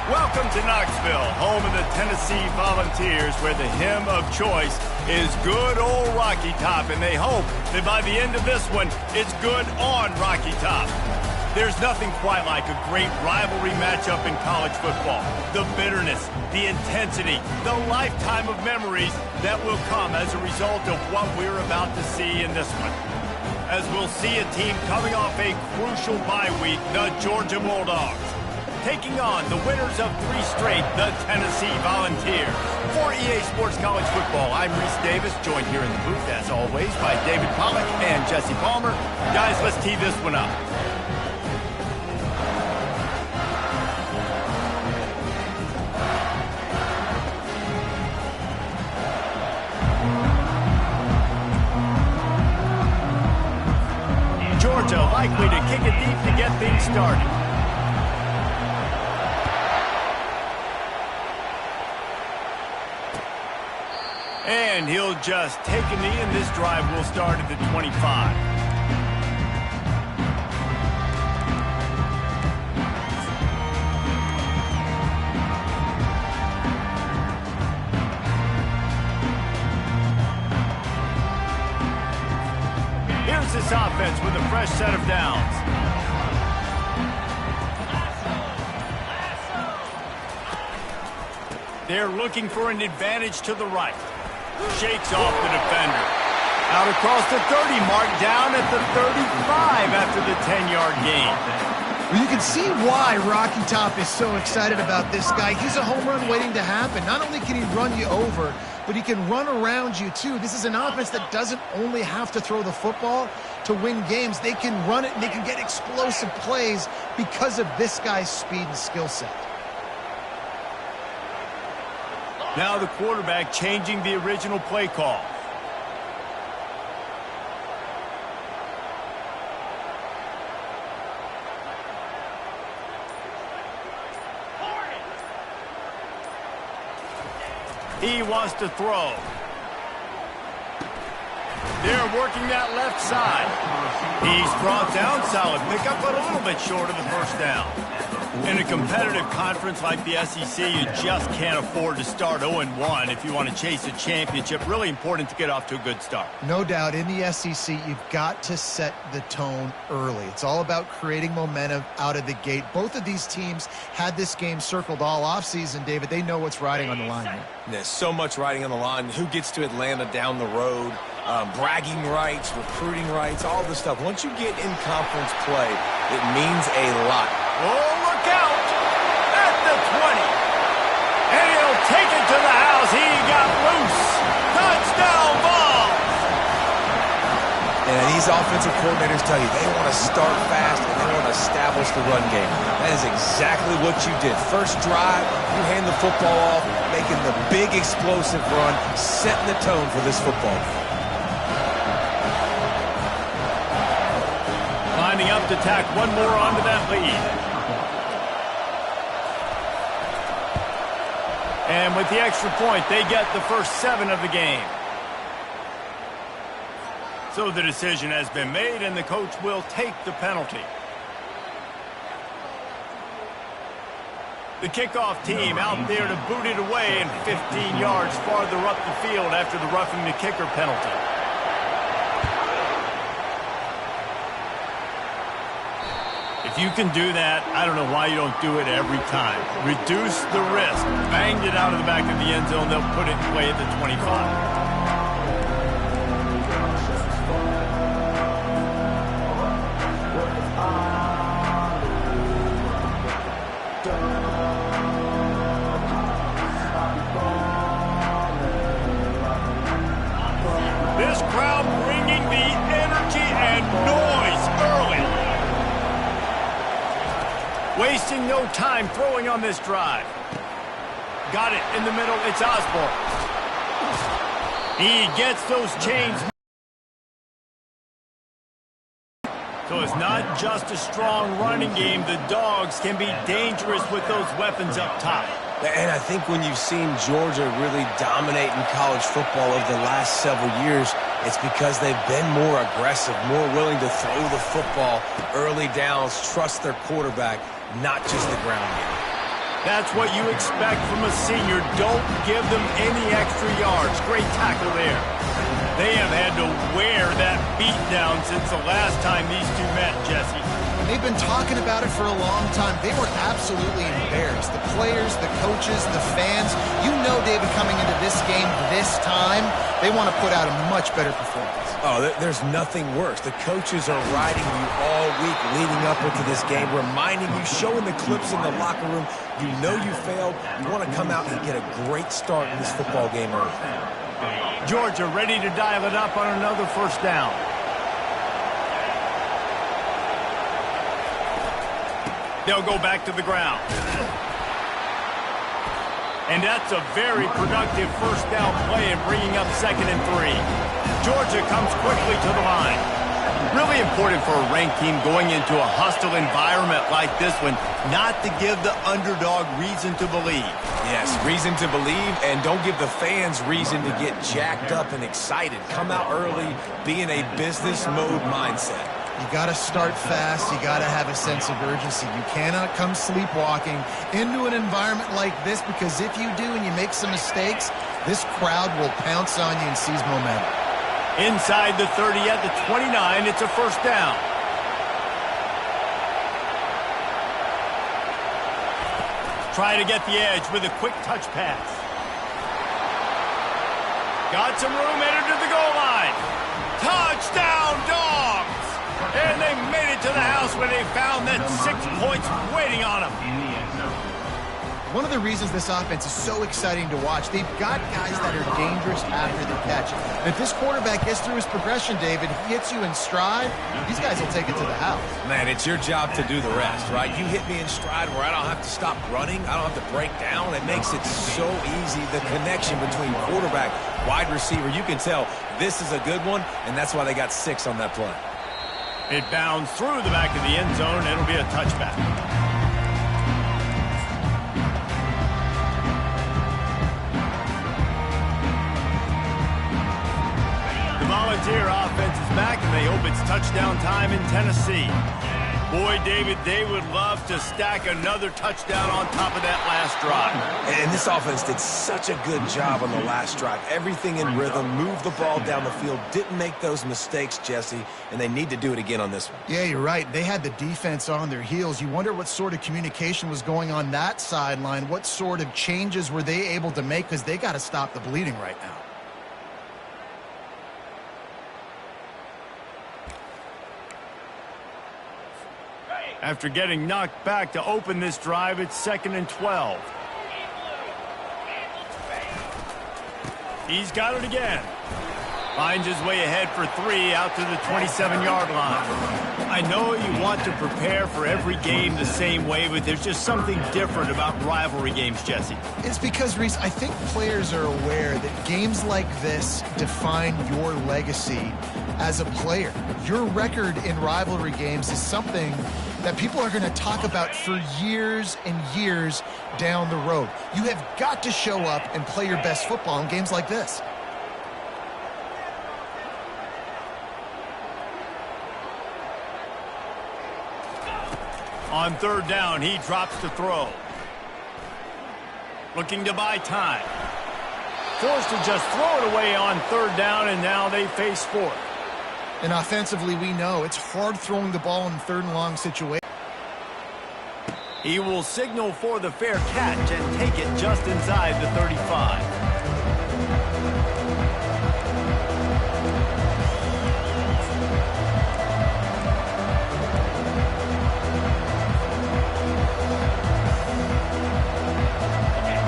Welcome to Knoxville, home of the Tennessee Volunteers, where the hymn of choice is Good Old Rocky Top, and they hope that by the end of this one, it's good on Rocky Top. There's nothing quite like a great rivalry matchup in college football. The bitterness, the intensity, the lifetime of memories that will come as a result of what we're about to see in this one. As we'll see a team coming off a crucial bye week, the Georgia Bulldogs, taking on the winners of 3 straight, the Tennessee Volunteers. For EA Sports College Football, I'm Reese Davis, joined here in the booth, as always, by David Pollack and Jesse Palmer. Guys, let's tee this one up. Georgia likely to kick it deep to get things started. And he'll just take a knee, and this drive will start at the 25. Here's this offense with a fresh set of downs. They're looking for an advantage to the right. Shakes off the defender. Out across the 30 mark, down at the 35 after the 10-yard gain. Well, you can see why Rocky Top is so excited about this guy. He's a home run waiting to happen. Not only can he run you over, but he can run around you too. This is an offense that doesn't only have to throw the football to win games. They can run it and they can get explosive plays because of this guy's speed and skill set. Now the quarterback changing the original play call. He wants to throw. They're working that left side. He's brought down, solid pickup, but a little bit short of the first down. In a competitive conference like the SEC, you just can't afford to start 0-1 if you want to chase a championship. Really important to get off to a good start. No doubt, in the SEC, you've got to set the tone early. It's all about creating momentum out of the gate. Both of these teams had this game circled all offseason, David. They know what's riding on the line here. There's so much riding on the line. Who gets to Atlanta down the road? Bragging rights, recruiting rights, all this stuff. Once you get in conference play, it means a lot. Oh, look out! At the 20. And he'll take it to the house. He got loose. Touchdown ball! And these offensive coordinators tell you they want to start fast and they want to establish the run game. That is exactly what you did. First drive, you hand the football off, making the big explosive run, setting the tone for this football game. Lining up to tack one more onto that lead. And with the extra point, they get the first 7 of the game. So the decision has been made, and the coach will take the penalty. The kickoff team out there to boot it away and 15 yards farther up the field after the roughing the kicker penalty. If you can do that, I don't know why you don't do it every time. Reduce the risk. Banged it out of the back of the end zone. They'll put it away at the 25. This crowd bringing the energy and noise early. Wasting no time throwing on this drive. Got it in the middle. It's Osborne. He gets those chains. So it's not just a strong running game. The Dogs can be dangerous with those weapons up top. And I think when you've seen Georgia really dominate in college football over the last several years, it's because they've been more aggressive, more willing to throw the football early downs, trust their quarterback, not just the ground game. That's what you expect from a senior. Don't give them any extra yards. Great tackle there. They have had to wear that beat down since the last time these two met, Jesse. They've been talking about it for a long time. They were absolutely embarrassed. The players, the coaches, the fans. You know, David, coming into this game this time, they want to put out a much better performance. Oh, there's nothing worse. The coaches are riding you all week leading up into this game, reminding you, showing the clips in the locker room. You know you failed. You want to come out and get a great start in this football game early. Georgia ready to dial it up on another first down. They'll go back to the ground. And that's a very productive first down play in bringing up 2nd and 3. Georgia comes quickly to the line. Really important for a ranked team going into a hostile environment like this one, not to give the underdog reason to believe. Yes, reason to believe, and don't give the fans reason to get jacked up and excited. Come out early, be in a business mode mindset. You got to start fast. You got to have a sense of urgency. You cannot come sleepwalking into an environment like this, because if you do and you make some mistakes, this crowd will pounce on you and seize momentum. Inside the 30 at the 29, it's a first down. Try to get the edge with a quick touch pass. Got some room, entered to the goal line. Touchdown, Dogs! And they made it to the house where they found that 6 points waiting on them. One of the reasons this offense is so exciting to watch, they've got guys that are dangerous after the catch. And if this quarterback gets through his progression, David, he hits you in stride, these guys will take it to the house. Man, it's your job to do the rest, right? You hit me in stride where I don't have to stop running. I don't have to break down. It makes it so easy. The connection between quarterback, wide receiver, you can tell this is a good one, and that's why they got 6 on that play. It bounds through the back of the end zone. It'll be a touchback. The Volunteer offense is back, and they hope it's touchdown time in Tennessee. Boy, David, they would love to stack another touchdown on top of that last drive. And this offense did such a good job on the last drive. Everything in rhythm, moved the ball down the field, didn't make those mistakes, Jesse, and they need to do it again on this one. Yeah, you're right. They had the defense on their heels. You wonder what sort of communication was going on that sideline. What sort of changes were they able to make, because they got to stop the bleeding right now. After getting knocked back to open this drive, it's 2nd and 12. He's got it again. Finds his way ahead for 3 out to the 27-yard line. I know you want to prepare for every game the same way, but there's just something different about rivalry games, Jesse. It's because, Reese, I think players are aware that games like this define your legacy as a player. Your record in rivalry games is something that people are going to talk about for years and years down the road. You have got to show up and play your best football in games like this. On 3rd down, he drops to throw. Looking to buy time. Forced to just throw it away on 3rd down, and now they face 4th. And offensively, we know it's hard throwing the ball in 3rd and long situation. He will signal for the fair catch and take it just inside the 35.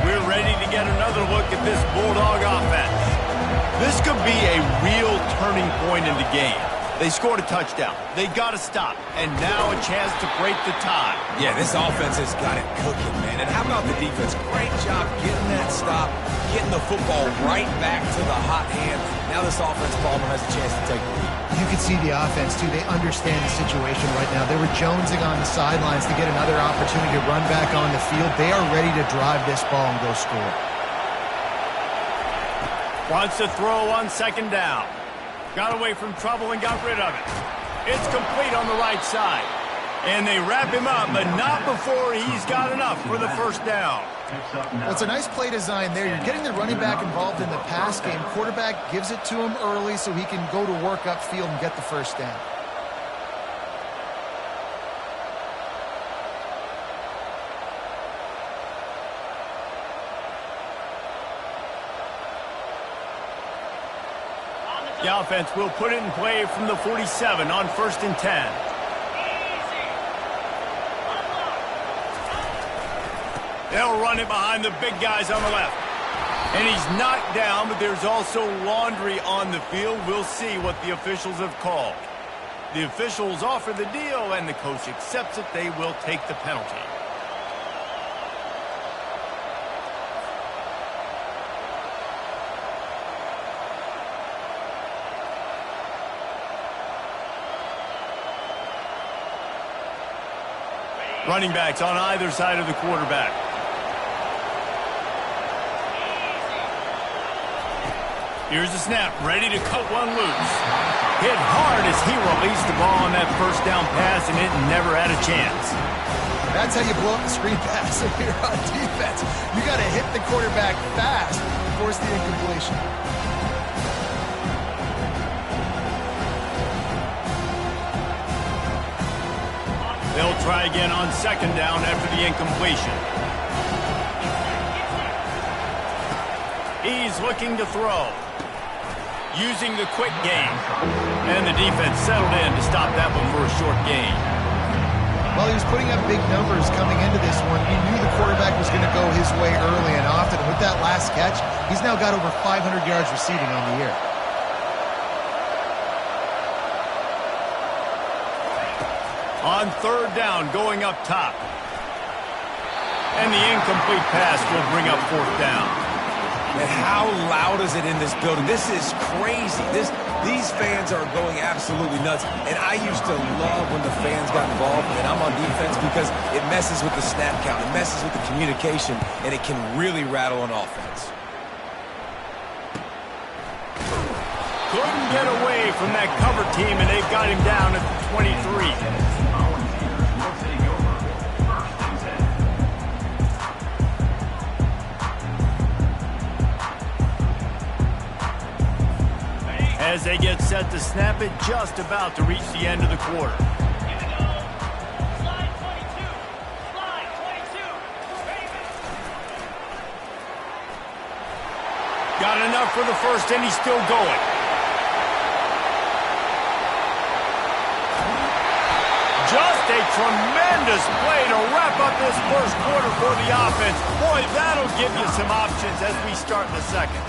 We're ready to get another look at this Bulldog offense. This could be a real turning point in the game. They scored a touchdown. They got to stop. And now a chance to break the tie. Yeah, this offense has got it cooking, man. And how about the defense? Great job getting that stop, getting the football right back to the hot hand. Now this offense, Palmer, has a chance to take the lead. You can see the offense, too. They understand the situation right now. They were jonesing on the sidelines to get another opportunity to run back on the field. They are ready to drive this ball and go score. Wants to throw on 2nd down. Got away from trouble and got rid of it. It's complete on the right side. And they wrap him up, but not before he's got enough for the first down. Well, it's a nice play design there. You're getting the running back involved in the pass game. Quarterback gives it to him early so he can go to work upfield and get the first down. The offense will put it in play from the 47 on 1st and 10. They'll run it behind the big guys on the left. And he's knocked down, but there's also laundry on the field. We'll see what the officials have called. The officials offer the deal, and the coach accepts it. They will take the penalty. Running backs on either side of the quarterback. Here's the snap, ready to cut one loose. Hit hard as he released the ball on that first down pass, and it never had a chance. That's how you blow up the screen pass if you're on defense. You got to hit the quarterback fast to force the incompletion. They'll try again on 2nd down after the incompletion. He's looking to throw. Using the quick game. And the defense settled in to stop that one for a short gain. Well, he was putting up big numbers coming into this one. He knew the quarterback was going to go his way early and often. With that last catch, he's now got over 500 yards receiving on the year. On 3rd down, going up top. And the incomplete pass will bring up 4th down. And how loud is it in this building? This is crazy. These fans are going absolutely nuts. And I used to love when the fans got involved, and I'm on defense, because it messes with the snap count. It messes with the communication, and it can really rattle an offense. Couldn't get away from that cover team, and they've got him down at the 23. As they get set to snap it, just about to reach the end of the quarter. Got enough for the first, and he's still going. Just a tremendous play to wrap up this first quarter for the offense. Boy, that'll give you some options as we start the second.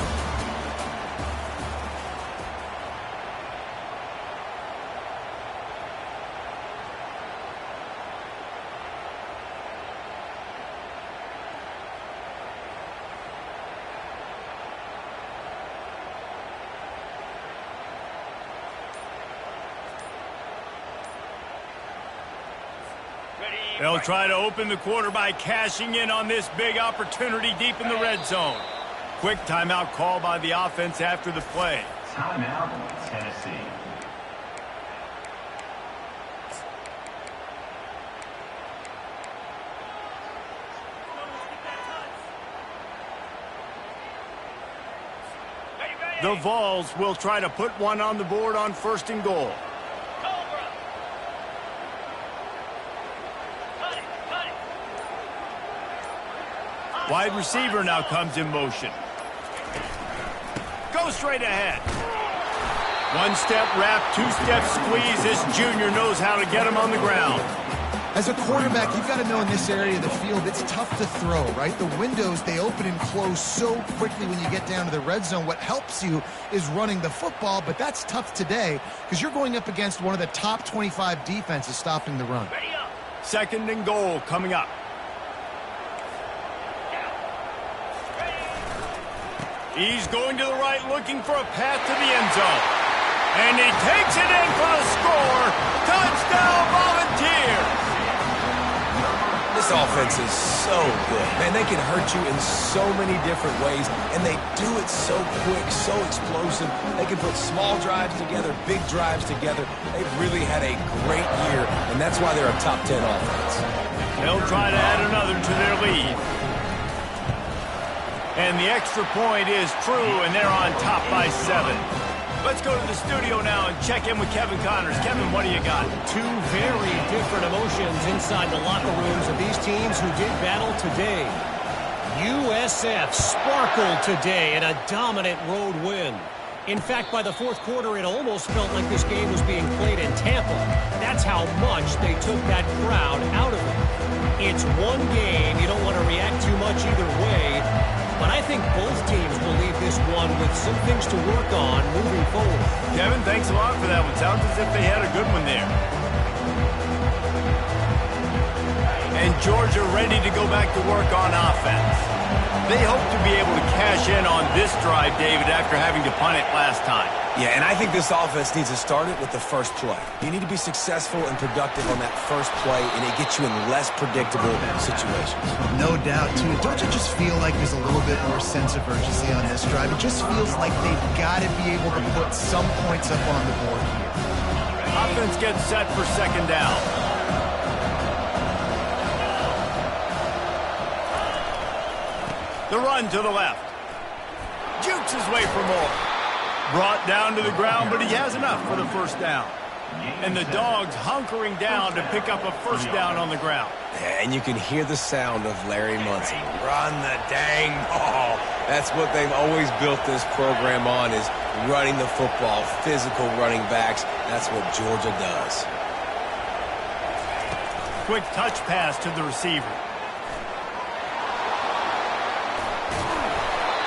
They'll try to open the quarter by cashing in on this big opportunity deep in the red zone. Quick timeout call by the offense after the play. Timeout, Tennessee. The Vols will try to put one on the board on 1st and goal. Wide receiver now comes in motion. Go straight ahead. 1-step wrap, 2-step squeeze. This junior knows how to get him on the ground. As a quarterback, you've got to know in this area of the field, it's tough to throw, right? The windows, they open and close so quickly when you get down to the red zone. What helps you is running the football, but that's tough today because you're going up against one of the top 25 defenses stopping the run. 2nd and goal coming up. He's going to the right, looking for a path to the end zone. And he takes it in for the score. Touchdown, Volunteers! The This offense is so good. Man, they can hurt you in so many different ways, and they do it so quick, so explosive. They can put small drives together, big drives together. They've really had a great year, and that's why they're a top 10 offense. They'll try to add another to their lead. And the extra point is true, and they're on top by 7. Let's go to the studio now and check in with Kevin Connors. Kevin, what do you got? Two very different emotions inside the locker rooms of these teams who did battle today. USF sparkled today in a dominant road win. In fact, by the fourth quarter, it almost felt like this game was being played in Tampa. That's how much they took that crowd out of it. It's one game. You don't want to react too much either way. But I think both teams will leave this one with some things to work on moving forward. Kevin, thanks a lot for that one. Sounds as if they had a good one there. And Georgia ready to go back to work on offense. They hope to be able to cash in on this drive, David, after having to punt it last time. Yeah, and I think this offense needs to start it with the first play. You need to be successful and productive on that first play, and it gets you in less predictable situations. No doubt, too. Don't you just feel like there's a little bit more sense of urgency on this drive? It just feels like they've got to be able to put some points up on the board here. Offense gets set for second down. The run to the left. Jukes his way for more. Brought down to the ground, but he has enough for the first down. And the Dogs hunkering down to pick up a first down on the ground. And you can hear the sound of Larry Munson. Run the dang ball. That's what they've always built this program on, is running the football, physical running backs. That's what Georgia does. Quick touch pass to the receiver.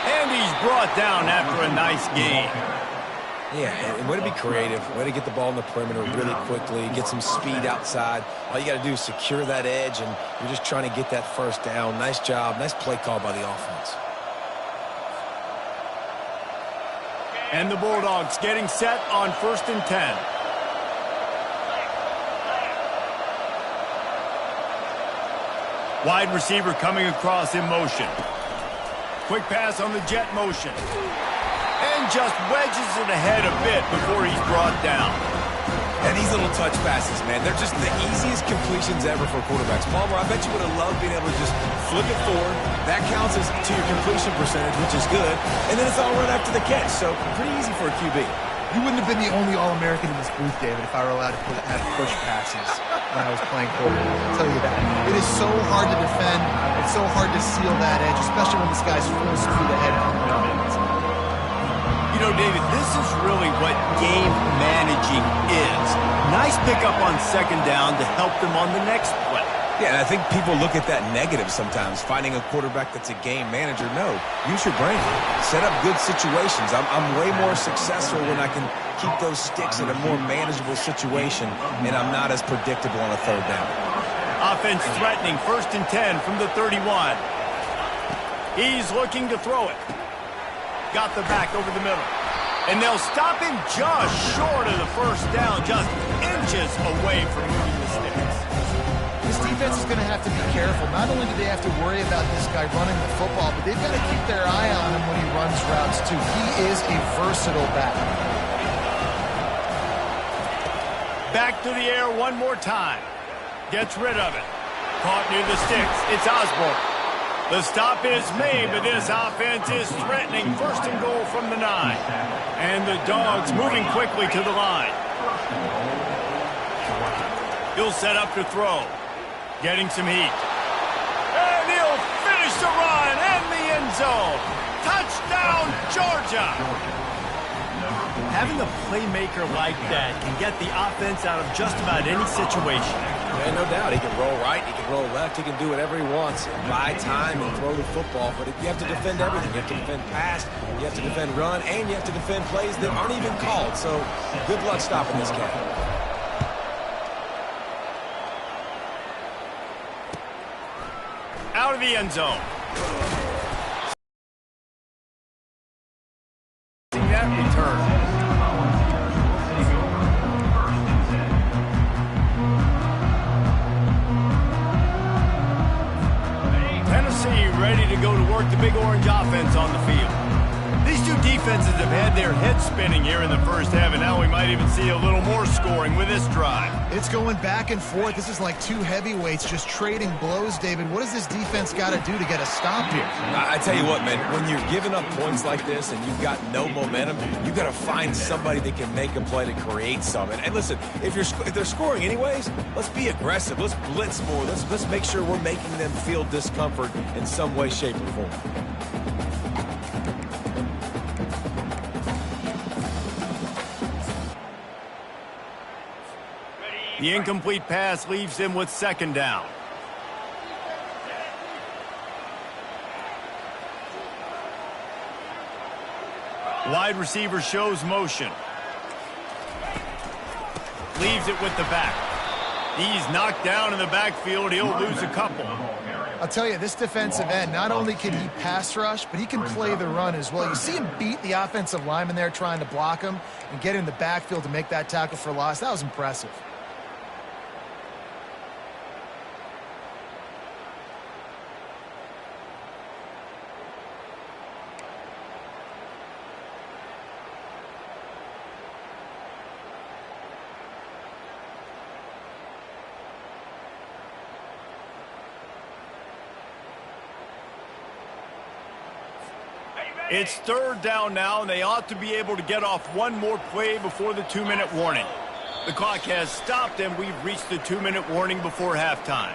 And he's brought down after a nice gain. Yeah, and way to be creative, way to get the ball in the perimeter really quickly, get some speed outside. All you got to do is secure that edge, and you're just trying to get that first down. Nice job, nice play call by the offense. And the Bulldogs getting set on 1st and 10. Wide receiver coming across in motion. Quick pass on the jet motion. And just wedges it ahead a bit before he's brought down. And these little touch passes, man, they're just the easiest completions ever for quarterbacks. Palmer, I bet you would have loved being able to just flip it forward. That counts as to your completion percentage, which is good. And then it's all right after the catch, so pretty easy for a QB. You wouldn't have been the only All-American in this booth, David, if I were allowed to have push passes when I was playing quarterback. I'll tell you that. It is so hard to defend. It's so hard to seal that edge, especially when this guy's full speed ahead. You know, David, this is really what game managing is. Nice pickup on second down to help them on the next play. Yeah, and I think people look at that negative sometimes, finding a quarterback that's a game manager. No, use your brain. Set up good situations. I'm way more successful when I can keep those sticks in a more manageable situation, and I'm not as predictable on a third down. Offense threatening 1st and 10 from the 31. He's looking to throw it. Got the back over the middle. And they'll stop him just short of the first down, just inches away from moving the sticks. This defense is going to have to be careful. Not only do they have to worry about this guy running the football, but they've got to keep their eye on him when he runs routes, too. He is a versatile back. Back to the air one more time. Gets rid of it. Caught near the sticks. It's Osborne. The stop is made, but this offense is threatening 1st and goal from the 9. And the Dogs moving quickly to the line. He'll set up to throw. Getting some heat. And he'll finish the run and the end zone. Touchdown, Georgia! Having a playmaker like that can get the offense out of just about any situation. Yeah, no doubt. He can roll right, he can roll left, he can do whatever he wants. Buy time and throw the football, but you have to defend everything. You have to defend pass, you have to defend run, and you have to defend plays that aren't even called. So good luck stopping this guy. Out of the end zone. That return. see, ready to go to work the Big Orange offense on the field. These two defenses have had their heads spinning here in the first half, and now we might even see a little more scoring with this drive. It's going back and forth. This is like two heavyweights just trading blows, David. What does this defense got to do to get a stop here? I tell you what, man, when you're giving up points like this and you've got no momentum, you got to find somebody that can make a play to create something. And listen, if they're scoring anyways, let's be aggressive. Let's blitz more. Let's make sure we're making them feel discomfort in some way, shape, or form. The incomplete pass leaves him with second down. Wide receiver shows motion. Leaves it with the back. He's knocked down in the backfield. He'll lose a couple. I'll tell you, this defensive end, not only can he pass rush, but he can play the run as well. You see him beat the offensive lineman there trying to block him and get in the backfield to make that tackle for loss. That was impressive. It's third down now, and they ought to be able to get off one more play before the 2-minute warning. The clock has stopped, and we've reached the 2-minute warning before halftime.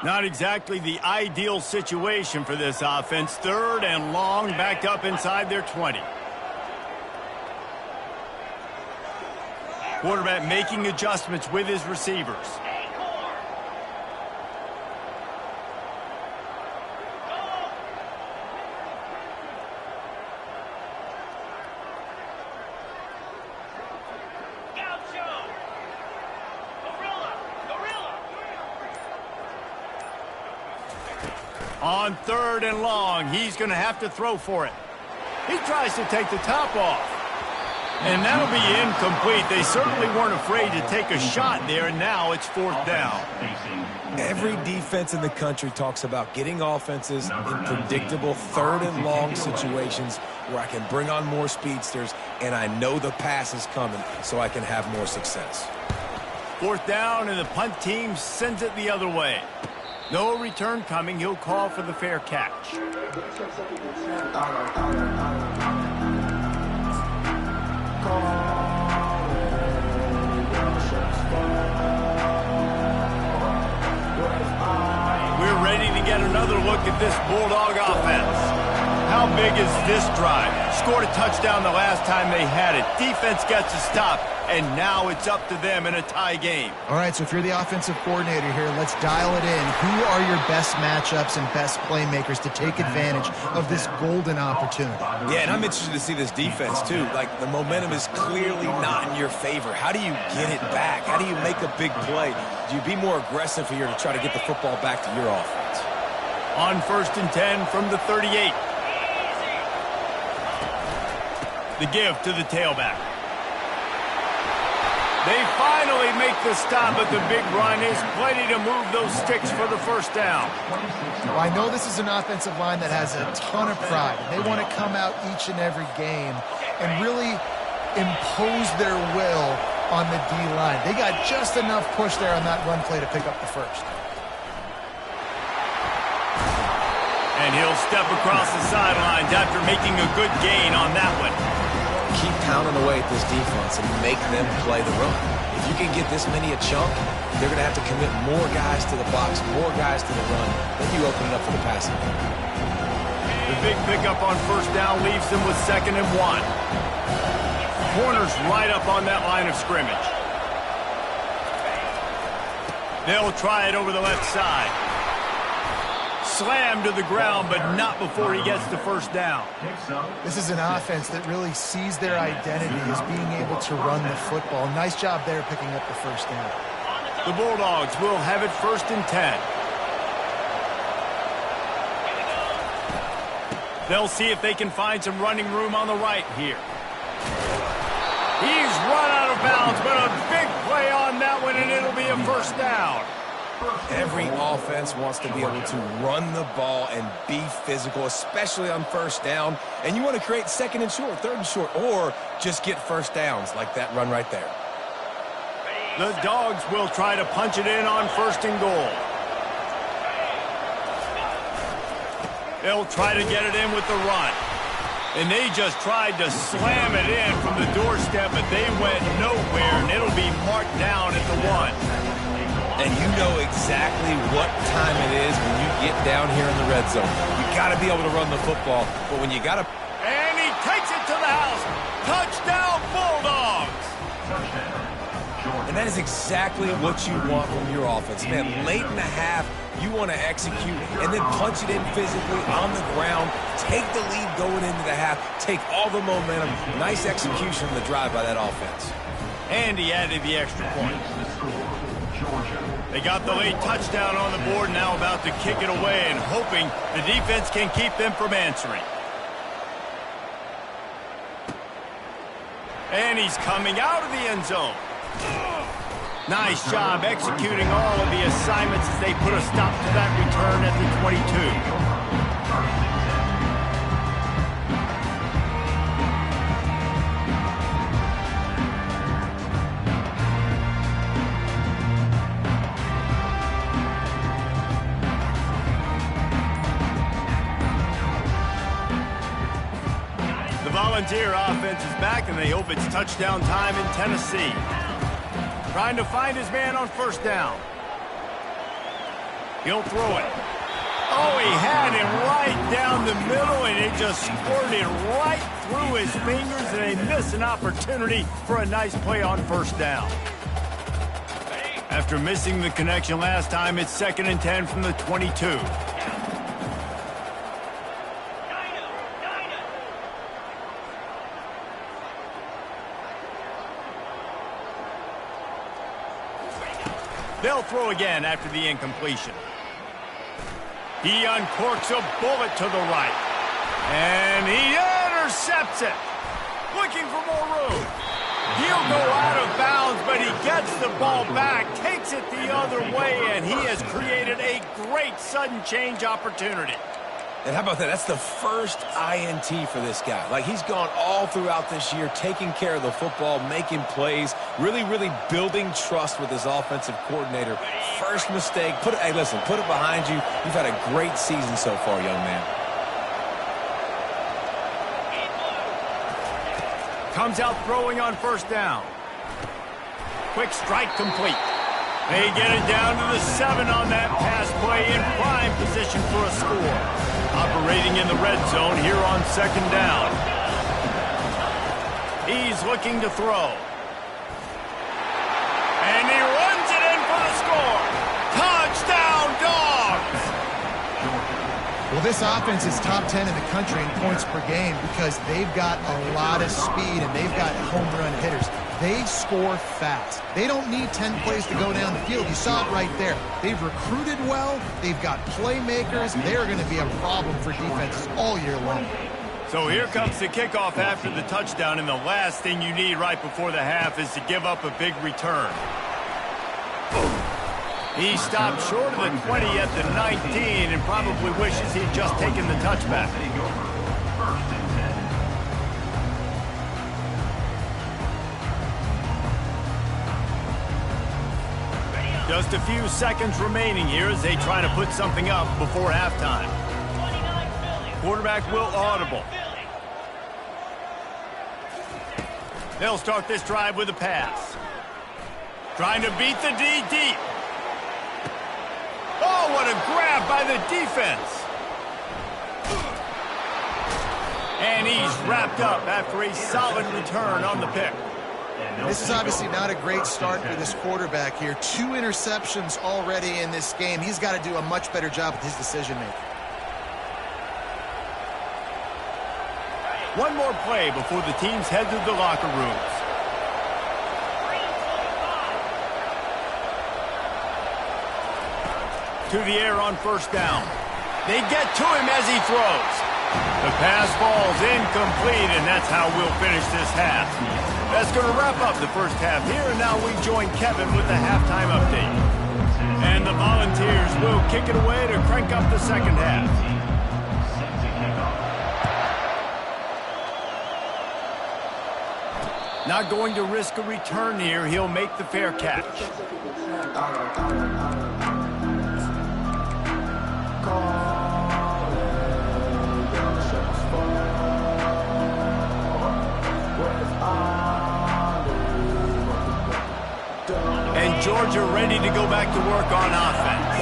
Not exactly the ideal situation for this offense. Third and long, backed up inside their 20. Quarterback making adjustments with his receivers. On third and long, he's going to have to throw for it. He tries to take the top off. And that'll be incomplete. They certainly weren't afraid to take a shot there, and now it's fourth down. Every defense in the country talks about getting offenses in predictable third and long situations where I can bring on more speedsters, and I know the pass is coming, so I can have more success. Fourth down, and the punt team sends it the other way. No return coming. He'll call for the fair catch. We're ready to get another look at this Bulldog offense. How big is this drive? Scored a touchdown the last time they had it. Defense gets a stop, and now it's up to them in a tie game. All right, so if you're the offensive coordinator here, let's dial it in. Who are your best matchups and best playmakers to take advantage of this golden opportunity? Yeah, and I'm interested to see this defense, too. Like, the momentum is clearly not in your favor. How do you get it back? How do you make a big play? Do you be more aggressive here to try to get the football back to your offense? On 1st and 10 from the 38. The give to the tailback. They finally make the stop, but the big run is plenty to move those sticks for the first down. Well, I know this is an offensive line that has a ton of pride. They want to come out each and every game and really impose their will on the D-line. They got just enough push there on that run play to pick up the first. And he'll step across the sidelines after making a good gain on that one. Keep pounding away at this defense and make them play the run. If you can get this many a chunk, they're going to have to commit more guys to the box, more guys to the run. Then you open it up for the passing. The big pickup on first down leaves them with 2nd and 1. Corners right up on that line of scrimmage. They'll try it over the left side. Slammed to the ground, but not before he gets the first down. This is an offense that really sees their identity as being able to run the football. Nice job there picking up the first down. The Bulldogs will have it 1st and 10. They'll see if they can find some running room on the right here. He's run out of bounds, but a Big play on that one, and it'll be a first down. Every offense wants to be able to run the ball and be physical, especially on first down. And you want to create second and short, third and short, or just get first downs like that run right there. The Dogs will try to punch it in on first and goal. They'll try to get it in with the run. And they just tried to slam it in from the doorstep, but they went nowhere, and it'll be marked down at the 1. And you know exactly what time it is when you get down here in the red zone. You got to be able to run the football, but when you got to... And he takes it to the house. Touchdown, Bulldogs! And that is exactly what you want from your offense. Man, late in the half, you want to execute and then punch it in physically on the ground, take the lead going into the half, take all the momentum. Nice execution on the drive by that offense. And he added the extra point. They got the late touchdown on the board, now about to kick it away and hoping the defense can keep them from answering. And he's coming out of the end zone. Nice job executing all of the assignments as they put a stop to that return at the 22. The Volunteer offense is back, and they hope it's touchdown time in Tennessee. Trying to find his man on first down. He'll throw it. Oh, he had him right down the middle, and it just squirted right through his fingers, and they miss an opportunity for a nice play on first down. After missing the connection last time, it's 2nd and 10 from the 22. They'll throw again after the incompletion. He uncorks a bullet to the right. And he intercepts it. Looking for more room. He'll go out of bounds, but he gets the ball back, takes it the other way, and he has created a great sudden change opportunity. And how about that? That's the first INT for this guy. Like, he's gone all throughout this year, taking care of the football, making plays, really building trust with his offensive coordinator. First mistake. Hey, listen, put it behind you. You've had a great season so far, young man. Comes out throwing on first down. Quick strike complete. They get it down to the 7 on that pass play, in prime position for a score. Operating in the red zone here on 2nd down. He's looking to throw. And he runs it in for the score. Touchdown, Dogs! Well, this offense is top 10 in the country in points per game because they've got a lot of speed and they've got home run hitters. They score fast. They don't need 10 plays to go down the field. You saw it right there. They've recruited well. They've got playmakers. They're going to be a problem for defenses all year long. So here comes the kickoff after the touchdown, and the last thing you need right before the half is to give up a big return. He stopped short of the 20 at the 19 and probably wishes he'd just taken the touchback. Just a few seconds remaining here as they try to put something up before halftime. Quarterback will audible. They'll start this drive with a pass. Trying to beat the D deep. Oh, what a grab by the defense. And he's wrapped up after a solid return on the pick. This is obviously not a great start for this quarterback here. 2 interceptions already in this game. He's got to do a much better job with his decision-making. One more play before the teams head to the locker rooms. To the air on first down. They get to him as he throws. The pass falls incomplete, and that's how we'll finish this half. That's going to wrap up the first half here, and now we join Kevin with the halftime update. And the Volunteers will kick it away to crank up the second half. Not going to risk a return here. He'll make the fair catch. And Georgia ready to go back to work on offense.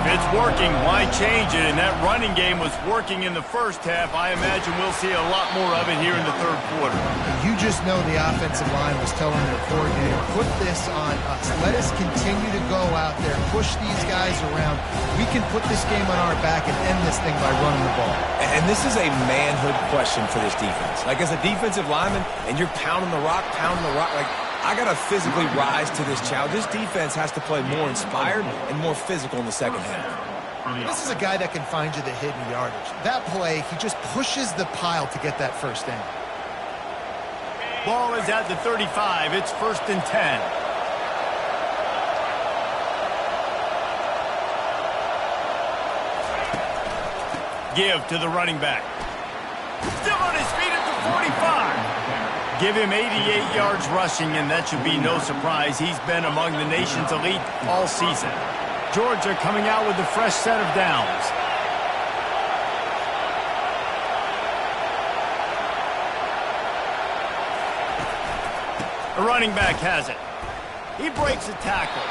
If it's working, why change it? And that running game was working in the first half. I imagine we'll see a lot more of it here in the third quarter. You just know the offensive line was telling their coordinator, put this on us. Let us continue to go out there, push these guys around. We can put this game on our back and end this thing by running the ball. And this is a manhood question for this defense. Like, as a defensive lineman, and you're pounding the rock, like, I got to physically rise to this challenge. This defense has to play more inspired and more physical in the second half. This is a guy that can find you the hidden yardage. That play, he just pushes the pile to get that first down. Ball is at the 35. It's 1st and 10. Give to the running back. Still on his feet at the 45. Give him 88 yards rushing, and that should be no surprise. He's been among the nation's elite all season. Georgia coming out with a fresh set of downs. The running back has it. He breaks a tackle.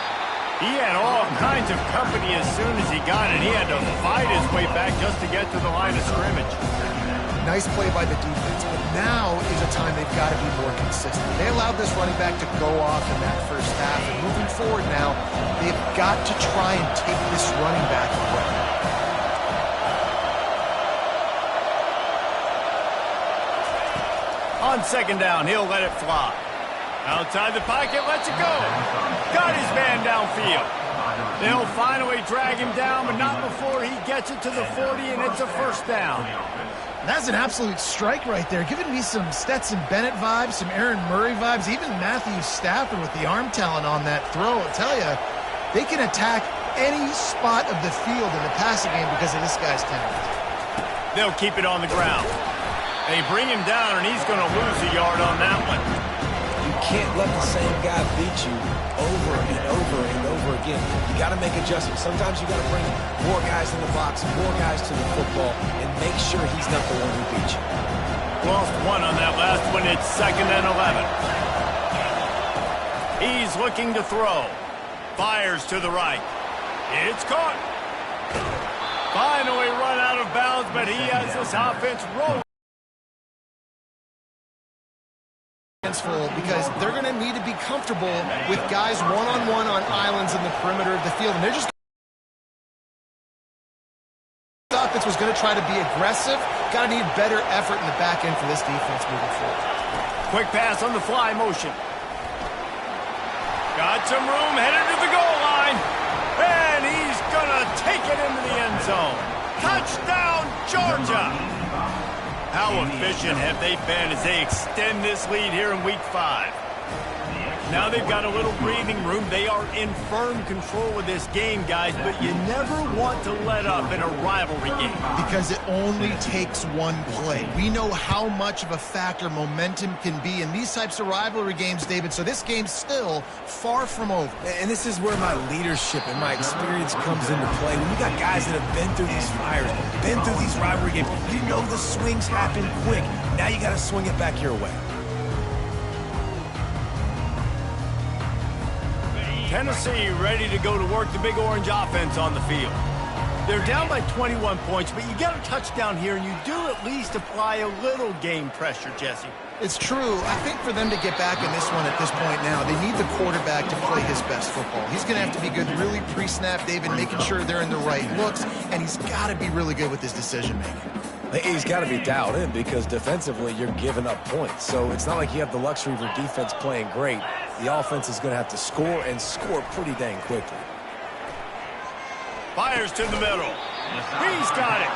He had all kinds of company as soon as he got it. He had to fight his way back just to get to the line of scrimmage. Nice play by the defense, but now is a time they've got to be more consistent. They allowed this running back to go off in that first half, and moving forward now, they've got to try and take this running back away. On second down, he'll let it fly. Outside the pocket, lets it go. Got his man downfield. They'll finally drag him down, but not before he gets it to the 40, and it's a first down. That's an absolute strike right there, giving me some Stetson Bennett vibes, some Aaron Murray vibes, even Matthew Stafford with the arm talent on that throw. I'll tell you, they can attack any spot of the field in the passing game because of this guy's talent. They'll keep it on the ground. They bring him down, and he's going to lose a yard on that one. You can't let the same guy beat you over and over and over again. You got to make adjustments. Sometimes you got to bring more guys in the box, more guys to the football, and make sure he's not the one who beat you. Lost one on that last one. It's 2nd and 11. He's looking to throw. Fires to the right. It's caught. Finally run out of bounds, but he has this offense rolling. Because they're going to need to be comfortable with guys one-on-one on islands in the perimeter of the field. And they're just... The offense was going to try to be aggressive. Got to need better effort in the back end for this defense moving forward. Quick pass on the fly motion. Got some room, headed to the goal line. And he's going to take it into the end zone. Touchdown, Georgia! How efficient have they been as they extend this lead here in Week 5? Now they've got a little breathing room. They are in firm control of this game, guys, but you never want to let up in a rivalry game. Because it only takes one play. We know how much of a factor momentum can be in these types of rivalry games, David, so this game's still far from over. And this is where my leadership and my experience comes into play. When you got guys that have been through these fires, been through these rivalry games, you know the swings happen quick. Now you got to swing it back your way. Tennessee ready to go to work the Big Orange offense on the field. They're down by 21 points, but you get a touchdown here, and you do at least apply a little game pressure, Jesse. It's true. I think for them to get back in this one at this point now, they need the quarterback to play his best football. He's going to have to be good really pre-snap, David, making sure they're in the right looks, and he's got to be really good with his decision-making. He's got to be dialed in because defensively you're giving up points. So it's not like you have the luxury of your defense playing great. The offense is going to have to score, and score pretty dang quickly. Fires to the middle. He's got it.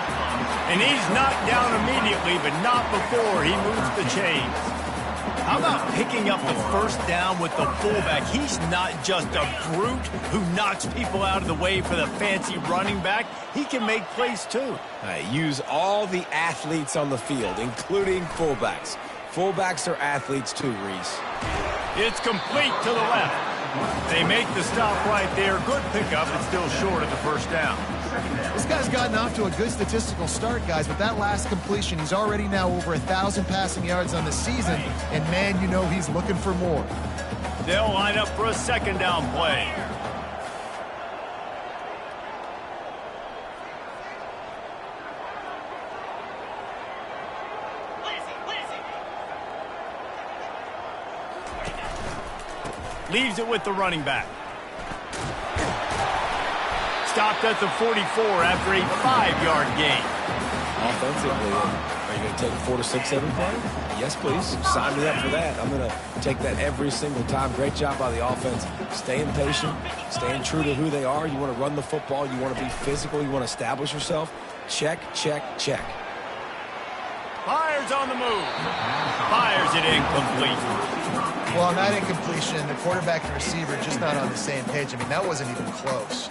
And he's knocked down immediately, but not before he moves the chains. How about picking up the first down with the fullback? He's not just a brute who knocks people out of the way for the fancy running back. He can make plays too. Use all the athletes on the field, including fullbacks. Fullbacks are athletes too, Reese. It's complete to the left. They make the stop right there. Good pickup, but still short of the first down. This guy's gotten off to a good statistical start, guys. With that last completion, he's already now over 1,000 passing yards on the season. And, man, you know he's looking for more. They'll line up for a second down play. Leaves it with the running back. Stopped at the 44 after a 5-yard gain. Offensively, are you going to take 4 to 6 every play? Yes, please. Sign me up for that. I'm going to take that every single time. Great job by the offense. Staying patient, staying true to who they are. You want to run the football. You want to be physical. You want to establish yourself. Check, check, check. Fires on the move. Fires it incomplete. Well, on that incompletion, the quarterback and receiver just not on the same page. I mean, that wasn't even close.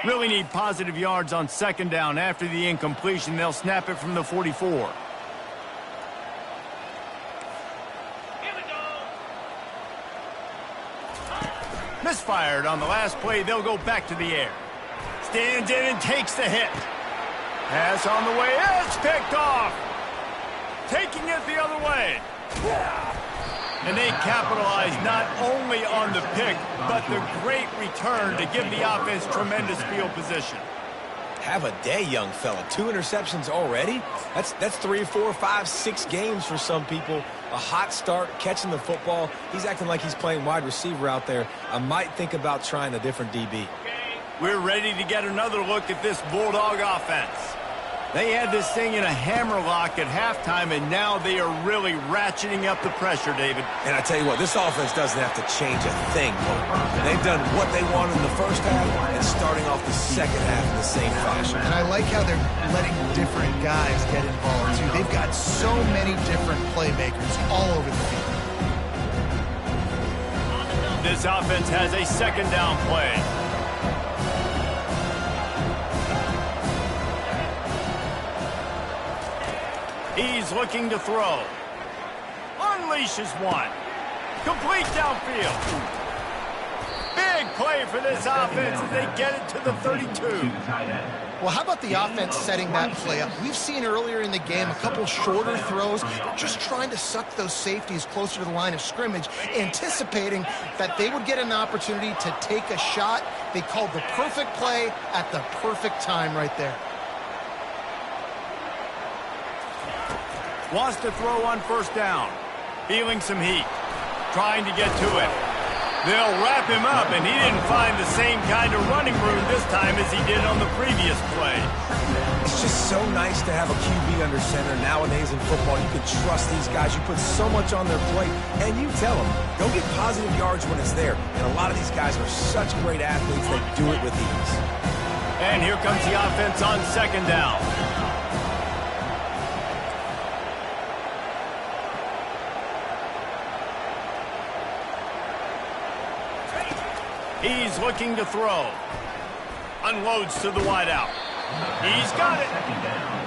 Really need positive yards on second down. After the incompletion, they'll snap it from the 44. Misfired on the last play. They'll go back to the air. Stands in and takes the hit. Pass on the way. It's picked off. Taking it the other way. And they capitalize not only on the pick, but the great return to give the offense tremendous field position. Have a day, young fella. 2 interceptions already? That's 3, 4, 5, 6 games for some people. A hot start, catching the football. He's acting like he's playing wide receiver out there. I might think about trying a different DB. We're ready to get another look at this Bulldog offense. They had this thing in a hammerlock at halftime, and now they are really ratcheting up the pressure, David. And I tell you what, this offense doesn't have to change a thing. They've done what they wanted in the first half and starting off the second half in the same fashion. And I like how they're letting different guys get involved, too. They've got so many different playmakers all over the field. This offense has a second down play. He's looking to throw. Unleashes one. Complete downfield. Big play for this offense as they get it to the 32. Well, how about the offense setting that play up? We've seen earlier in the game a couple shorter throws. They're just trying to suck those safeties closer to the line of scrimmage, anticipating that they would get an opportunity to take a shot. They called the perfect play at the perfect time right there. Wants to throw on first down. Feeling some heat. Trying to get to it. They'll wrap him up, and he didn't find the same kind of running room this time as he did on the previous play. It's just so nice to have a QB under center. Nowadays in football, you can trust these guys. You put so much on their plate, and you tell them, go get positive yards when it's there. And a lot of these guys are such great athletes, they do it with ease. And here comes the offense on second down. He's looking to throw. Unloads to the wideout. He's got it.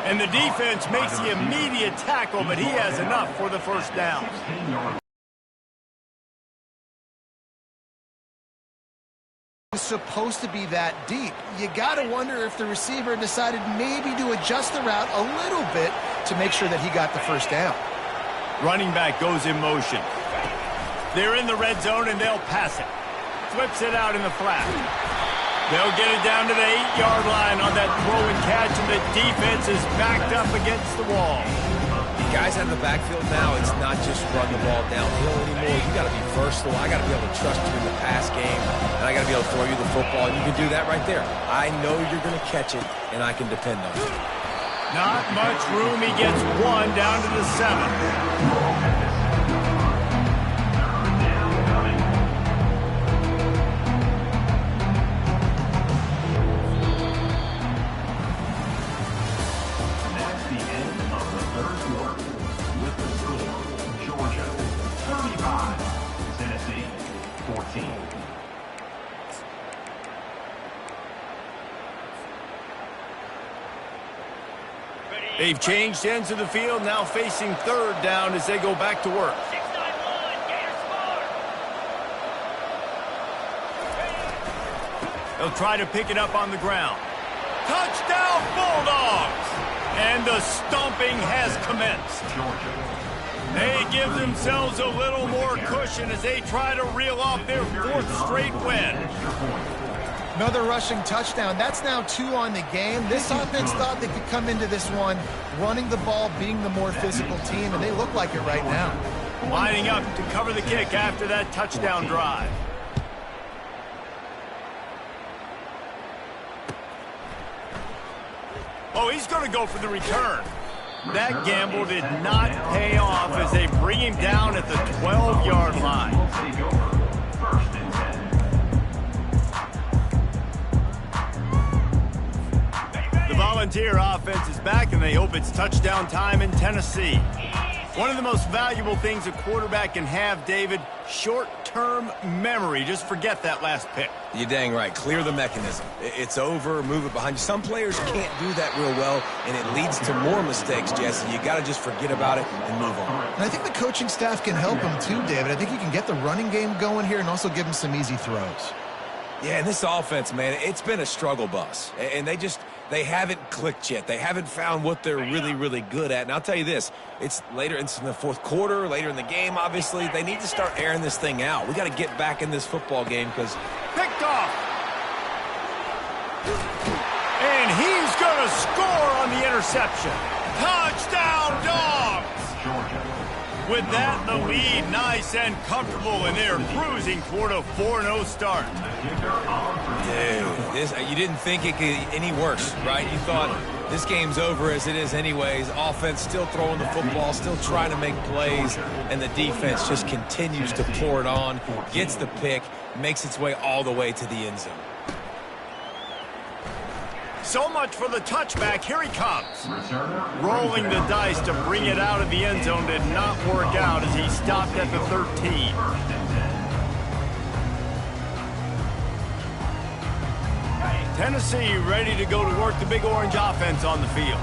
And the defense makes the immediate tackle, but he has enough for the first down. It's supposed to be that deep. You got to wonder if the receiver decided maybe to adjust the route a little bit to make sure that he got the first down. Running back goes in motion. They're in the red zone, and they'll pass it. Flips it out in the flat. They'll get it down to the 8-yard line on that throw and catch, and the defense is backed up against the wall. Guys out of the backfield now, it's not just run the ball downhill anymore. You got to be versatile. I got to be able to trust you in the pass game, and I got to be able to throw you the football, and you can do that right there. I know you're going to catch it, and I can depend on it. Not much room. He gets one down to the 7. They've changed ends of the field, now facing third down as they go back to work. They'll try to pick it up on the ground. Touchdown, Bulldogs! And the stomping has commenced. They give themselves a little more cushion as they try to reel off their 4th straight win. Another rushing touchdown. That's now 2 on the game. This offense thought they could come into this one running the ball, being the more physical team, and they look like it right now. Lining up to cover the kick after that touchdown drive. Oh, he's going to go for the return. That gamble did not pay off as they bring him down at the 12-yard line. Volunteer offense is back, and they hope it's touchdown time in Tennessee. One of the most valuable things a quarterback can have, David, short-term memory. Just forget that last pick. You're dang right. Clear the mechanism. It's over, move it behind you. Some players can't do that real well, and it leads to more mistakes, Jesse. You got to just forget about it and move on. And I think the coaching staff can help him too, David. I think he can get the running game going here and also give him some easy throws. Yeah, and this offense, man, it's been a struggle bus. And they haven't clicked yet. They haven't found what they're really, really good at. And I'll tell you this, it's later in the 4th quarter, later in the game, obviously. They need to start airing this thing out. We got to get back in this football game because... Picked off! And he's going to score on the interception. Touchdown, Dogs! With that, the lead nice and comfortable, and they're cruising toward a 4-0 start. Dude, you didn't think it could any worse, right? You thought this game's over as it is anyways. Offense still throwing the football, still trying to make plays, and the defense just continues to pour it on, gets the pick, makes its way all the way to the end zone. So much for the touchback. Here he comes. Rolling the dice to bring it out of the end zone did not work out as he stopped at the 13. Tennessee ready to go to work the Big Orange offense on the field.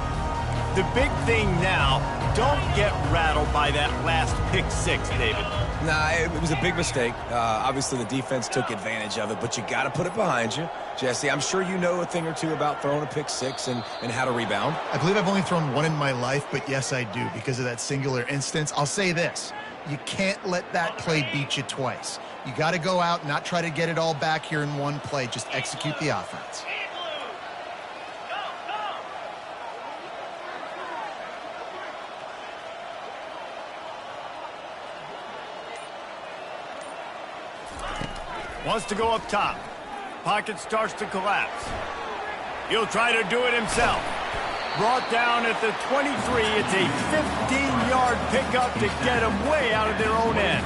The big thing now, don't get rattled by that last pick 6, David. Nah, it was a big mistake. Obviously, the defense took advantage of it, but you got to put it behind you. Jesse, I'm sure you know a thing or two about throwing a pick 6 and how to rebound. I believe I've only thrown one in my life, but yes, I do because of that singular instance. I'll say this. You can't let that play beat you twice. You got to go out and not try to get it all back here in one play. Just execute the offense. Wants to go up top. Pocket starts to collapse. He'll try to do it himself. Brought down at the 23. It's a 15-yard pickup to get him way out of their own end.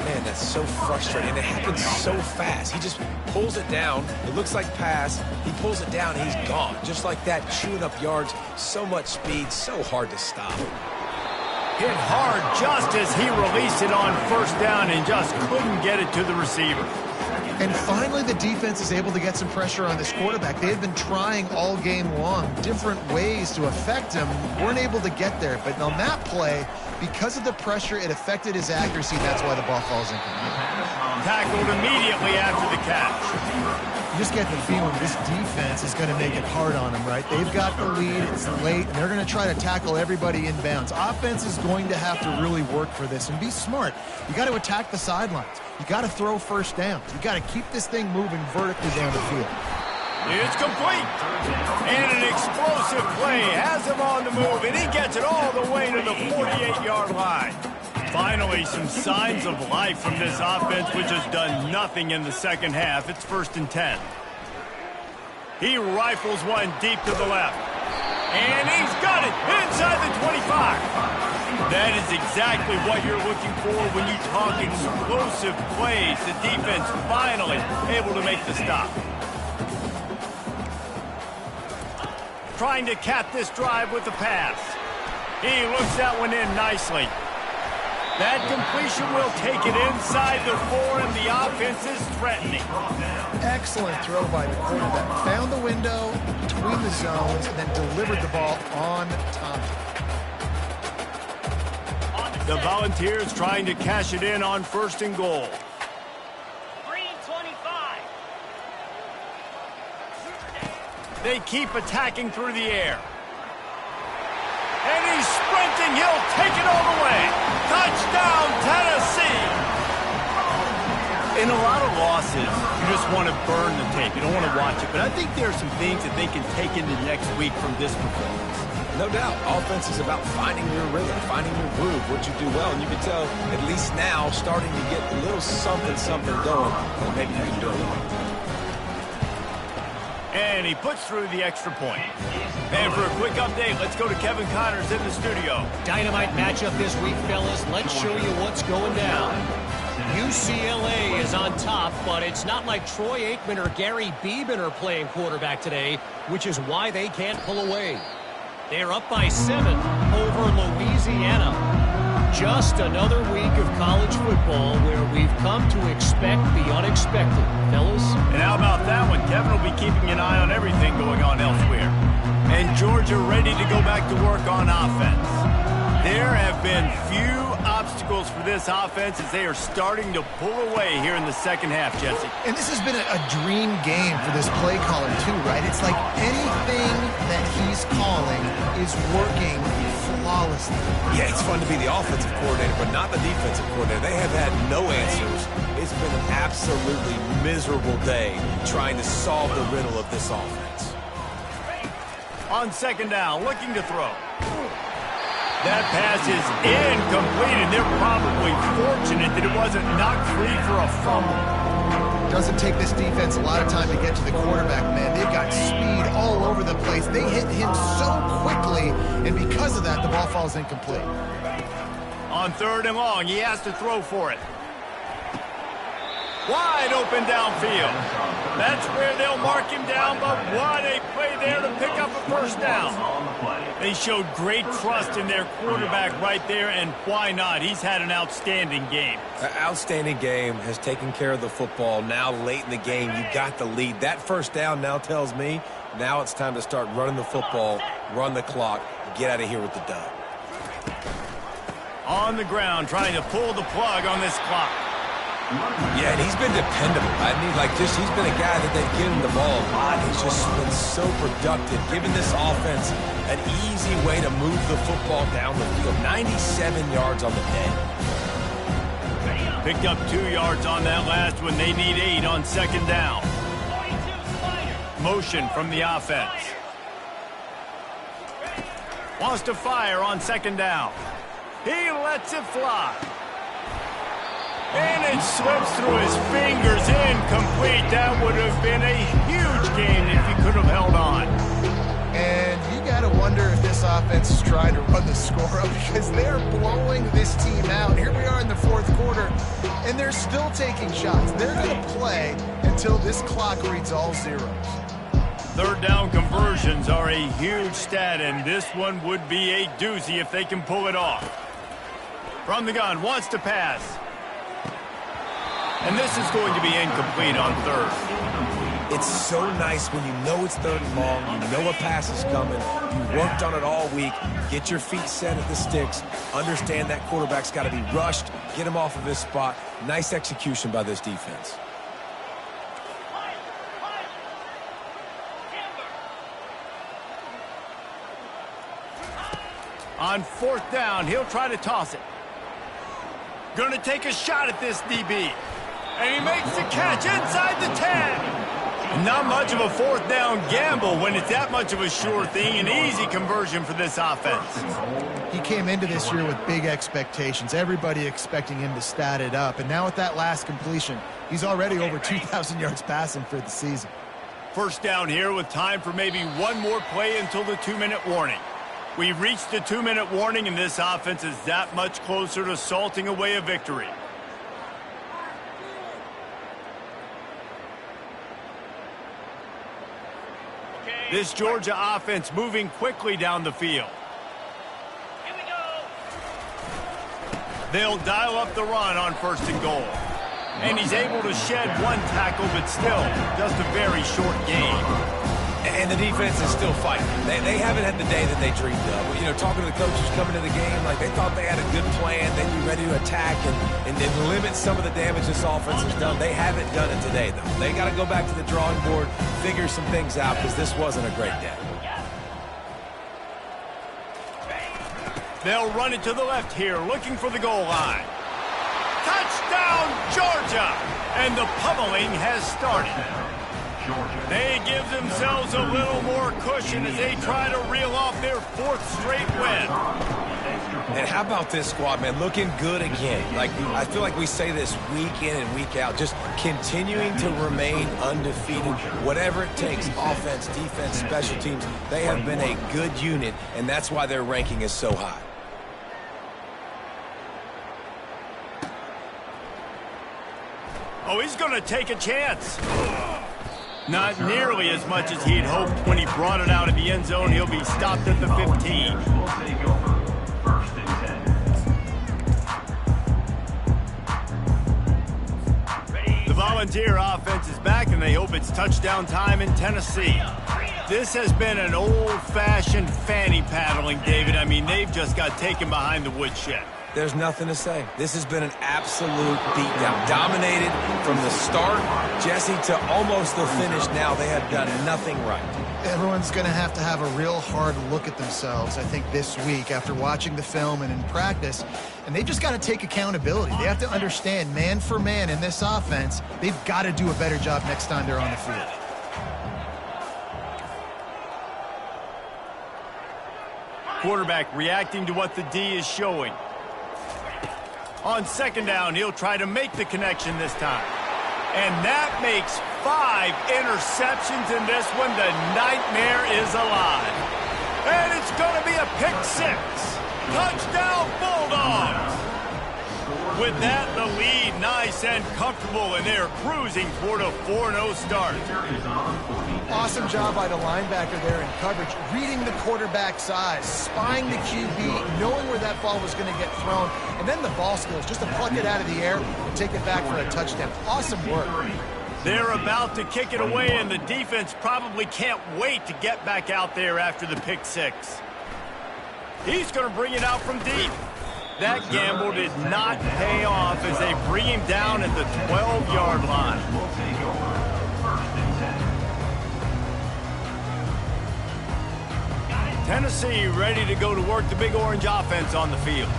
Man, that's so frustrating. It happens so fast. He just pulls it down. It looks like pass. He pulls it down, and he's gone. Just like that, chewing up yards. So much speed, so hard to stop. Hit hard just as he released it on first down and just couldn't get it to the receiver. And finally, the defense is able to get some pressure on this quarterback. They had been trying all game long different ways to affect him. Weren't able to get there. But on that play, because of the pressure, it affected his accuracy. That's why the ball falls incomplete. Tackled immediately after the catch. You just get the feeling this defense is going to make it hard on them, right? They've got the lead, it's late, and they're going to try to tackle everybody inbounds. Offense is going to have to really work for this and be smart. You got to attack the sidelines. You got to throw first downs. You got to keep this thing moving vertically down the field. It's complete. And an explosive play has him on the move, and he gets it all the way to the 48-yard line. Finally, some signs of life from this offense, which has done nothing in the second half. It's 1st and 10. He rifles one deep to the left. And he's got it inside the 25. That is exactly what you're looking for when you talk explosive plays. The defense finally able to make the stop. Trying to cap this drive with the pass. He looks that one in nicely. That completion will take it inside the 4, and the offense is threatening. Excellent throw by the quarterback. Found the window between the zones and then delivered the ball on time. The Volunteers trying to cash it in on 1st and goal. Green 25. They keep attacking through the air. And he's sprinting. He'll take it all the way. Touchdown, Tennessee. In a lot of losses, you just want to burn the tape. You don't want to watch it. But I think there are some things that they can take into next week from this performance. No doubt. Offense is about finding your rhythm, finding your groove, what you do well. And you can tell, at least now, starting to get a little something going that maybe you can do it. And he puts through the extra point. And for a quick update, let's go to Kevin Connors in the studio. Dynamite matchup this week, fellas. Let's show you what's going down. UCLA is on top, but it's not like Troy Aikman or Gary Beeman are playing quarterback today, which is why they can't pull away. They're up by 7 over Louisiana. Just another week of college football where we've come to expect the unexpected, fellas. And how about that one? Kevin will be keeping an eye on everything going on elsewhere. And Georgia ready to go back to work on offense. There have been few obstacles for this offense as they are starting to pull away here in the second half, Jesse. And this has been a dream game for this play caller too, right? It's like anything that he's calling is working flawlessly. Yeah, it's fun to be the offensive coordinator, but not the defensive coordinator. They have had no answers. It's been an absolutely miserable day trying to solve the riddle of this offense. On 2nd down, looking to throw. That pass is incomplete, and they're probably fortunate that it wasn't knocked free for a fumble. Doesn't take this defense a lot of time to get to the quarterback, man. They've got speed all over the place. They hit him so quickly, and because of that, the ball falls incomplete. On 3rd and long, he has to throw for it. Wide open downfield. That's where they'll mark him down, but what a play there to pick up a 1st down. They showed great trust in their quarterback right there, and why not? He's had an outstanding game. An outstanding game, has taken care of the football. Now late in the game, you got the lead. That 1st down now tells me now it's time to start running the football, run the clock, get out of here with the dub. On the ground, trying to pull the plug on this clock. Yeah, and he's been dependable. I mean, he's been a guy that they've given the ball a lot. He's just been so productive, giving this offense an easy way to move the football down the field. 97 yards on the day. Picked up 2 yards on that last one. They need 8 on 2nd down. Motion from the offense. Wants to fire on 2nd down. He lets it fly. And it slips through his fingers, incomplete. That would have been a huge game if he could have held on. And you got to wonder if this offense is trying to run the score up because they're blowing this team out. Here we are in the 4th quarter, and they're still taking shots. They're going to play until this clock reads all zeros. 3rd down conversions are a huge stat, and this one would be a doozy if they can pull it off. From the gun, wants to pass. And this is going to be incomplete on 3rd. It's so nice when you know it's 3rd and long, you know a pass is coming, you worked on it all week, get your feet set at the sticks, understand that quarterback's got to be rushed, get him off of his spot. Nice execution by this defense. On 4th down, he'll try to toss it. Gonna take a shot at this DB. And he makes the catch inside the 10. Not much of a 4th down gamble when it's that much of a sure thing. An easy conversion for this offense. He came into this year with big expectations. Everybody expecting him to stat it up. And now with that last completion, he's already over 2,000 yards passing for the season. First down here with time for maybe one more play until the 2-minute warning. We've reached the 2-minute warning, and this offense is that much closer to salting away a victory. This Georgia offense moving quickly down the field. Here we go. They'll dial up the run on 1st and goal. And he's able to shed one tackle, but still just a very short game. And the defense is still fighting. They haven't had the day that they dreamed of. You know, talking to the coaches coming to the game, like they thought they had a good plan. They'd be ready to attack and limit some of the damage this offense has done. They haven't done it today, though. They got to go back to the drawing board, figure some things out, because this wasn't a great day. They'll run it to the left here, looking for the goal line. Touchdown, Georgia! And the pummeling has started. They give themselves a little more cushion as they try to reel off their 4th straight win. And how about this squad, man? Looking good again. Like, I feel like we say this week in and week out, just continuing to remain undefeated. Whatever it takes, offense, defense, special teams, they have been a good unit, and that's why their ranking is so high. Oh, he's going to take a chance. Not nearly as much as he'd hoped when he brought it out of the end zone. He'll be stopped at the 15. Will take over 1st and 10. The Volunteer offense is back, and they hope it's touchdown time in Tennessee. This has been an old-fashioned fanny paddling, David. I mean, they've just got taken behind the woodshed. There's nothing to say. This has been an absolute beatdown. Dominated from the start, Jesse, to almost the finish now. They have done nothing right. Everyone's going to have a real hard look at themselves, I think, this week after watching the film and in practice. And they've just got to take accountability. They have to understand, man for man in this offense, they've got to do a better job next time they're on the field. Quarterback reacting to what the D is showing. On 2nd down, he'll try to make the connection this time. And that makes 5 interceptions in this one. The nightmare is alive. And it's going to be a pick 6. Touchdown, Bulldogs! With that, the lead nice and comfortable, and they're cruising toward a 4-0 start. Awesome job by the linebacker there in coverage, reading the quarterback's eyes, spying the QB, knowing where that ball was going to get thrown, and then the ball skills, just to pluck it out of the air and take it back for a touchdown. Awesome work. They're about to kick it away, and the defense probably can't wait to get back out there after the pick 6. He's going to bring it out from deep. That gamble did not pay off as they bring him down at the 12-yard line. Will take over 1st and 10. Tennessee ready to go to work the Big Orange offense on the field.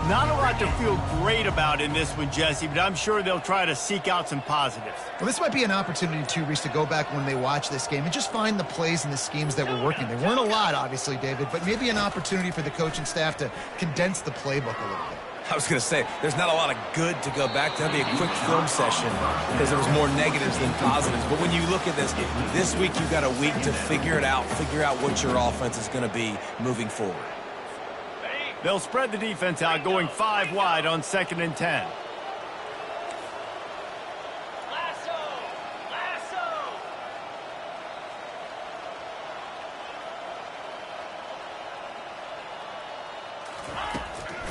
Not a lot to feel great about in this one, Jesse, but I'm sure they'll try to seek out some positives. Well, this might be an opportunity, too, Reese, to go back when they watch this game and just find the plays and the schemes that were working. There weren't a lot, obviously, David, but maybe an opportunity for the coaching staff to condense the playbook a little bit. I was going to say, there's not a lot of good to go back to. That'd be a quick film session because there was more negatives than positives. But when you look at this week you've got a week to figure it out, figure out what your offense is going to be moving forward. They'll spread the defense out, going 5 wide on 2nd and 10.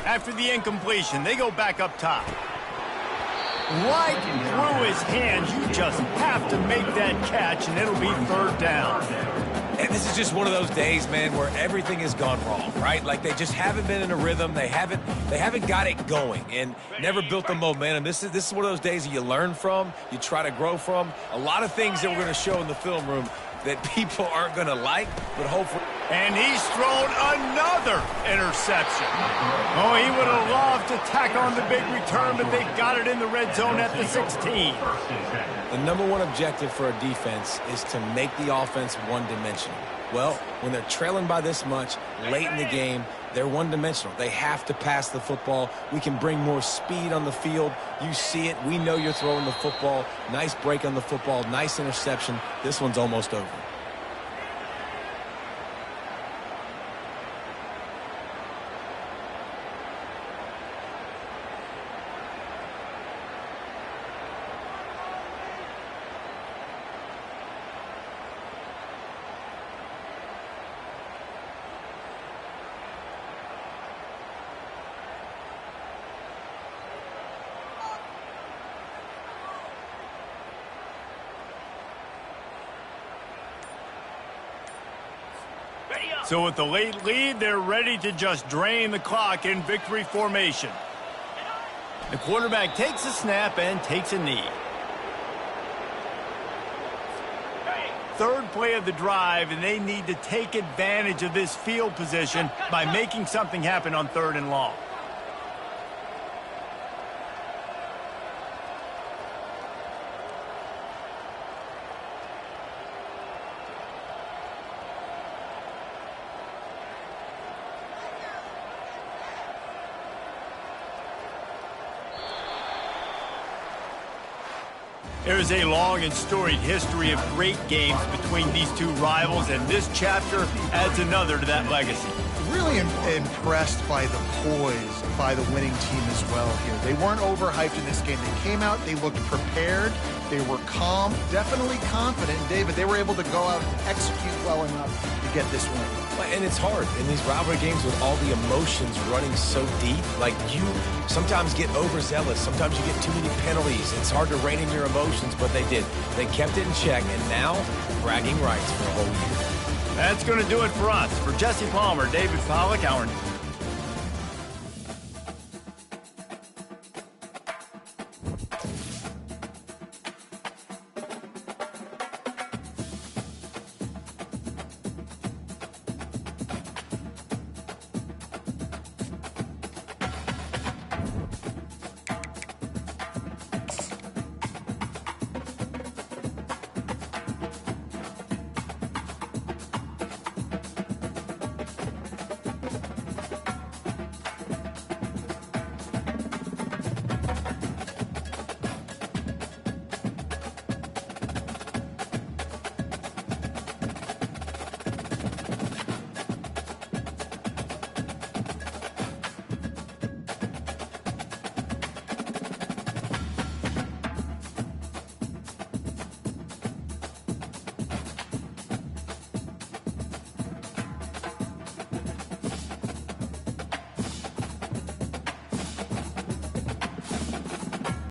After the incompletion, they go back up top. Right through his hands, you just have to make that catch, and it'll be 3rd down. And this is just one of those days, man, where everything has gone wrong, right? Like they just haven't been in a rhythm. They haven't got it going and never built the momentum. This is one of those days that you learn from, you try to grow from. A lot of things that we're going to show in the film room that people aren't going to like, but hopefully And he's thrown another interception. Oh, he would have loved to tack on the big return, but they got it in the red zone at the 16. The number one objective for a defense is to make the offense one-dimensional. Well, when they're trailing by this much late in the game, they're one-dimensional. They have to pass the football. We can bring more speed on the field. You see it. We know you're throwing the football. Nice break on the football. Nice interception. This one's almost over. So with the late lead, they're ready to just drain the clock in victory formation. The quarterback takes a snap and takes a knee. Third play of the drive, and they need to take advantage of this field position by making something happen on 3rd and long. There's a long and storied history of great games between these two rivals, and this chapter adds another to that legacy. Really impressed by the poise by the winning team as well here. They weren't overhyped in this game. They came out, they looked prepared, they were calm, definitely confident. And David, they were able to go out and execute well enough to get this win. And it's hard in these rivalry games with all the emotions running so deep. Like, you sometimes get overzealous. Sometimes you get too many penalties. It's hard to rein in your emotions, but they did. They kept it in check, and now bragging rights for a whole year. That's going to do it for us. For Jesse Palmer, David Pollack, our